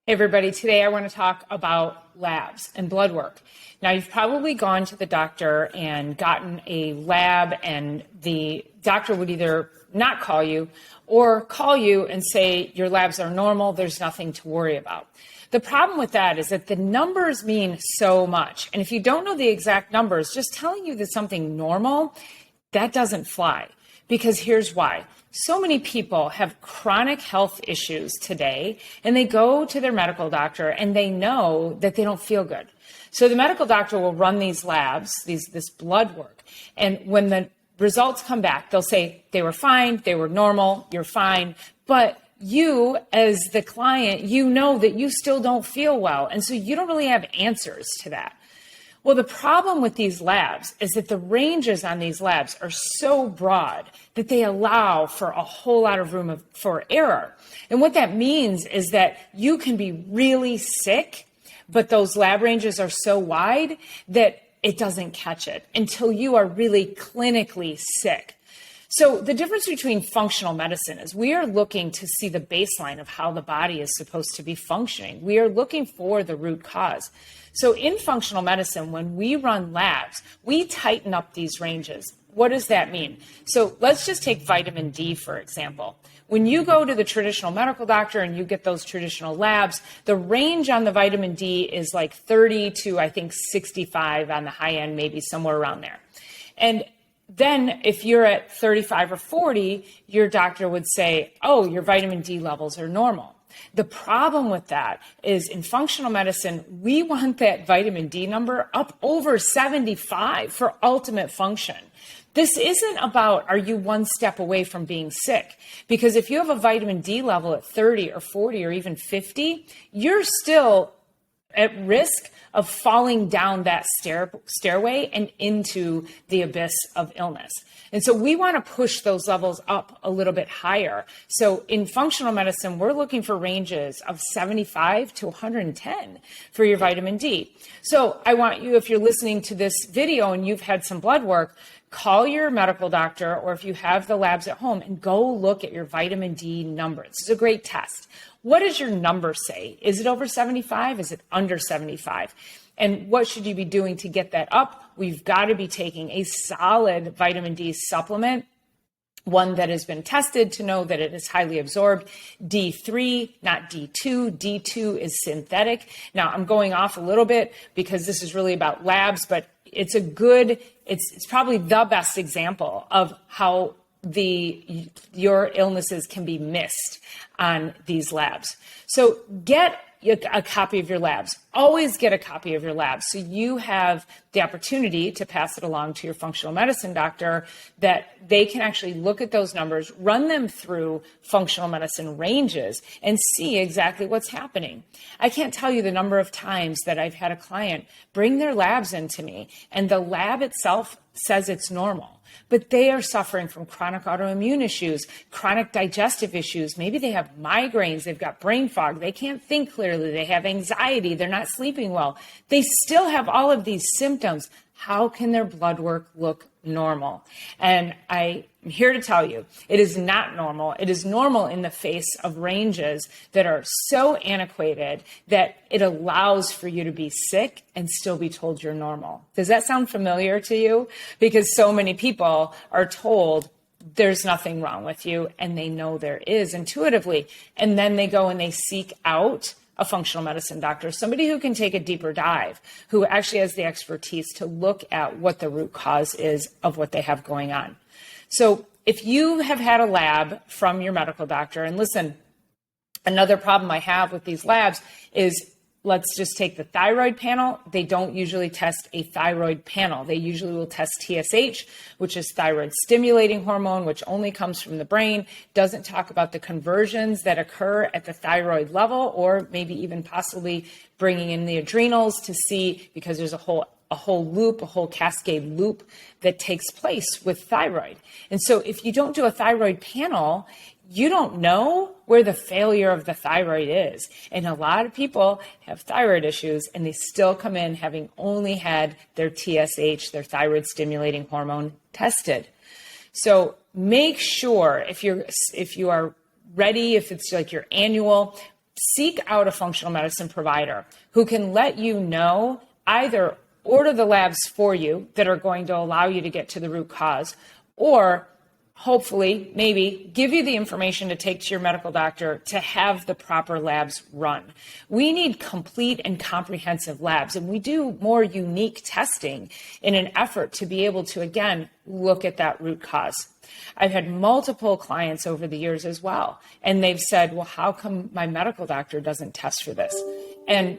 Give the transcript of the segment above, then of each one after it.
Hey everybody, today I want to talk about labs and blood work. Now you've probably gone to the doctor and gotten a lab and the doctor would either not call you or call you and say your labs are normal, there's nothing to worry about. The problem with that is that the numbers mean so much. And if you don't know the exact numbers, just telling you that something normal, that doesn't fly. Because here's why. So many people have chronic health issues today, and they go to their medical doctor and they know that they don't feel good. So the medical doctor will run these labs, this blood work. And when the results come back, they'll say they were fine, they were normal, you're fine. But you, as the client, you know that you still don't feel well. And so you don't really have answers to that. Well, the problem with these labs is that the ranges on these labs are so broad that they allow for a whole lot of room for error. And what that means is that you can be really sick, but those lab ranges are so wide that it doesn't catch it until you are really clinically sick. So the difference between functional medicine is we are looking to see the baseline of how the body is supposed to be functioning. We are looking for the root cause. So in functional medicine, when we run labs, we tighten up these ranges. What does that mean? So let's just take vitamin D, for example. When you go to the traditional medical doctor and you get those traditional labs, the range on the vitamin D is like 30 to, I think, 65 on the high end, maybe somewhere around there. And then if you're at 35 or 40, your doctor would say, oh, your vitamin D levels are normal. The problem with that is in functional medicine, we want that vitamin D number up over 75 for ultimate function. This isn't about, are you one step away from being sick? Because if you have a vitamin D level at 30 or 40 or even 50, you're still at risk of falling down that stairway and into the abyss of illness. And so we want to push those levels up a little bit higher. So in functional medicine, we're looking for ranges of 75 to 110 for your vitamin D. So I want you, if you're listening to this video and you've had some blood work, call your medical doctor, or if you have the labs at home, and go look at your vitamin D number. This is a great test. What does your number say? Is it over 75? Is it under 75? And what should you be doing to get that up? We've got to be taking a solid vitamin D supplement, one that has been tested to know that it is highly absorbed. D3, not D2. D2 is synthetic. Now, I'm going off a little bit because this is really about labs, but it's it's probably the best example of how your illnesses can be missed on these labs. So get a copy of your labs. Always get a copy of your labs so you have the opportunity to pass it along to your functional medicine doctor, that they can actually look at those numbers, run them through functional medicine ranges, and see exactly what's happening. I can't tell you the number of times that I've had a client bring their labs into me and the lab itself says it's normal, but they are suffering from chronic autoimmune issues, chronic digestive issues. Maybe they have migraines, they've got brain fog, they can't think clearly, they have anxiety, they're not sleeping well. They still have all of these symptoms. How can their blood work look normal? And I'm here to tell you, it is not normal. It is normal in the face of ranges that are so antiquated that it allows for you to be sick and still be told you're normal. Does that sound familiar to you? Because so many people are told there's nothing wrong with you, and they know there is intuitively. And then they go and they seek out a functional medicine doctor, somebody who can take a deeper dive, who actually has the expertise to look at what the root cause is of what they have going on. So if you have had a lab from your medical doctor, and listen, another problem I have with these labs is, let's just take the thyroid panel. They don't usually test a thyroid panel. They usually will test TSH, which is thyroid stimulating hormone, which only comes from the brain, doesn't talk about the conversions that occur at the thyroid level, or maybe even possibly bringing in the adrenals to see, because there's a whole loop, a whole cascade loop that takes place with thyroid. And so if you don't do a thyroid panel, you don't know where the failure of the thyroid is. And a lot of people have thyroid issues and they still come in having only had their TSH, their thyroid stimulating hormone, tested. So make sure if you are ready, if it's like your annual, seek out a functional medicine provider who can let you know, either order the labs for you that are going to allow you to get to the root cause, or hopefully, maybe give you the information to take to your medical doctor to have the proper labs run. We need complete and comprehensive labs, and we do more unique testing in an effort to be able to, again, look at that root cause. I've had multiple clients over the years as well, and they've said, well, how come my medical doctor doesn't test for this? And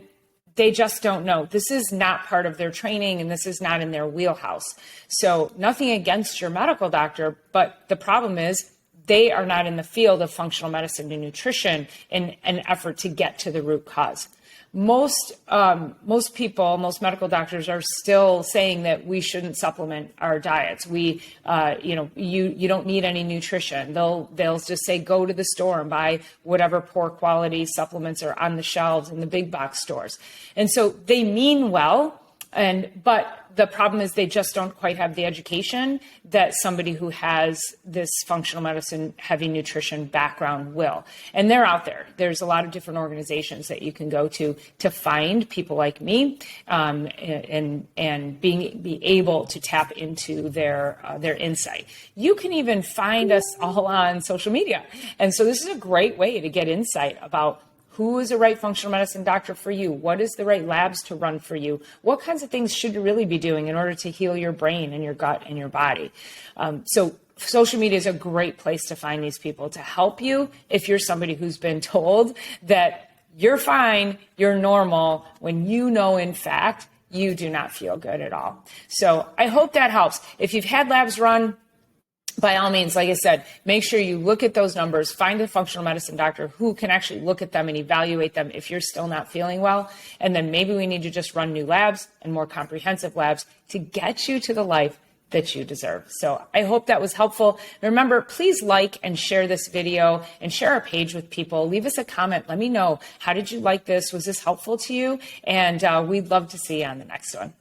they just don't know. This is not part of their training, and this is not in their wheelhouse. So nothing against your medical doctor, but the problem is they are not in the field of functional medicine and nutrition in an effort to get to the root cause. Most people, most medical doctors are still saying that we shouldn't supplement our diets. You don't need any nutrition. They'll just say, go to the store and buy whatever poor quality supplements are on the shelves in the big box stores. And so they mean well, but the problem is they just don't quite have the education that somebody who has this functional medicine, heavy nutrition background will. And they're out there. There's a lot of different organizations that you can go to find people like me, and be able to tap into their insight. You can even find us all on social media. And so this is a great way to get insight about who is the right functional medicine doctor for you? What is the right labs to run for you? What kinds of things should you really be doing in order to heal your brain and your gut and your body? So social media is a great place to find these people to help you if you're somebody who's been told that you're fine, you're normal, when you know, in fact, you do not feel good at all. So I hope that helps. If you've had labs run, by all means, like I said, make sure you look at those numbers, find a functional medicine doctor who can actually look at them and evaluate them if you're still not feeling well. And then maybe we need to just run new labs and more comprehensive labs to get you to the life that you deserve. So I hope that was helpful. Remember, please like and share this video and share our page with people. Leave us a comment. Let me know, how did you like this? Was this helpful to you? And we'd love to see you on the next one.